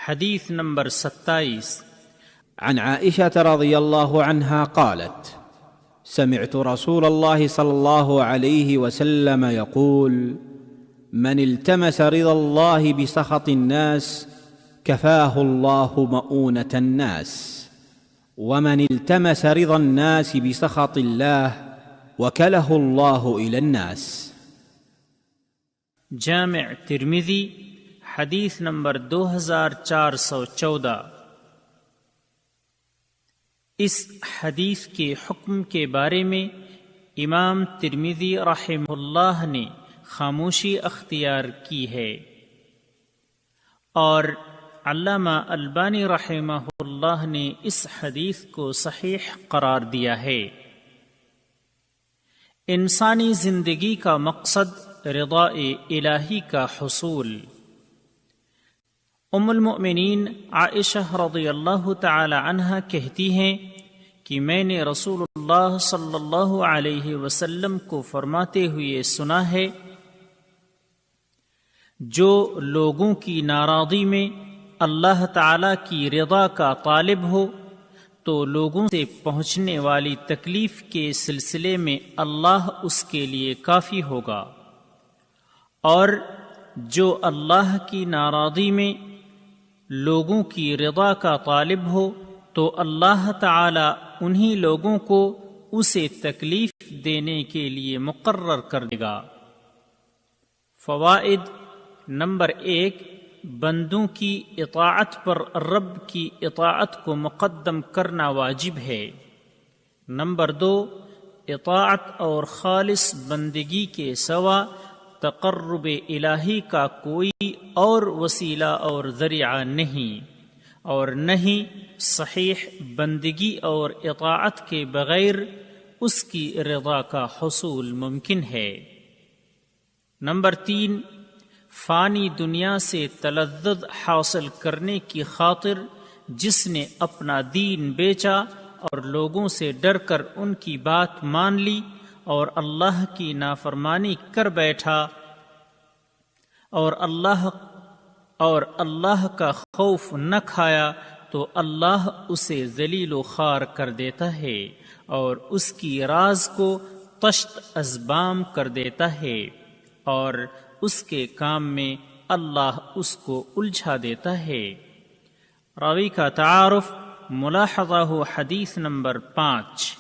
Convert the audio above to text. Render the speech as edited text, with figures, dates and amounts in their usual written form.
حدیث نمبر 27۔ عن عائشة رضي الله عنها قالت: سمعت رسول الله صلى الله عليه وسلم يقول: من التمس رضا الله بسخط الناس كفاه الله مؤونة الناس، ومن التمس رضا الناس بسخط الله وكله الله إلى الناس۔ جامع ترمذی حدیث نمبر 2414۔ اس حدیث کے حکم کے بارے میں امام ترمذی رحمہ اللہ نے خاموشی اختیار کی ہے، اور علامہ البانی رحمہ اللہ نے اس حدیث کو صحیح قرار دیا ہے۔ انسانی زندگی کا مقصد رضا الہی کا حصول۔ ام المؤمنین عائشہ رضی اللہ تعالی عنہا کہتی ہیں کہ میں نے رسول اللہ صلی اللہ علیہ وسلم کو فرماتے ہوئے سنا ہے: جو لوگوں کی ناراضی میں اللہ تعالی کی رضا کا طالب ہو تو لوگوں سے پہنچنے والی تکلیف کے سلسلے میں اللہ اس کے لیے کافی ہوگا، اور جو اللہ کی ناراضی میں لوگوں کی رضا کا طالب ہو تو اللہ تعالی انہی لوگوں کو اسے تکلیف دینے کے لیے مقرر کر دے گا۔ فوائد: نمبر 1، بندوں کی اطاعت پر رب کی اطاعت کو مقدم کرنا واجب ہے۔ نمبر 2، اطاعت اور خالص بندگی کے سوا تقرب الہی کا کوئی اور وسیلہ اور ذریعہ نہیں، اور نہ ہی صحیح بندگی اور اطاعت کے بغیر اس کی رضا کا حصول ممکن ہے۔ نمبر 3، فانی دنیا سے تلذذ حاصل کرنے کی خاطر جس نے اپنا دین بیچا اور لوگوں سے ڈر کر ان کی بات مان لی اور اللہ کی نافرمانی کر بیٹھا اور اللہ کا خوف نہ کھایا تو اللہ اسے ذلیل و خوار کر دیتا ہے اور اس کی راز کو طشت ازبام کر دیتا ہے، اور اس کے کام میں اللہ اس کو الجھا دیتا ہے۔ راوی کا تعارف، ملاحظہ ہو حدیث نمبر 5۔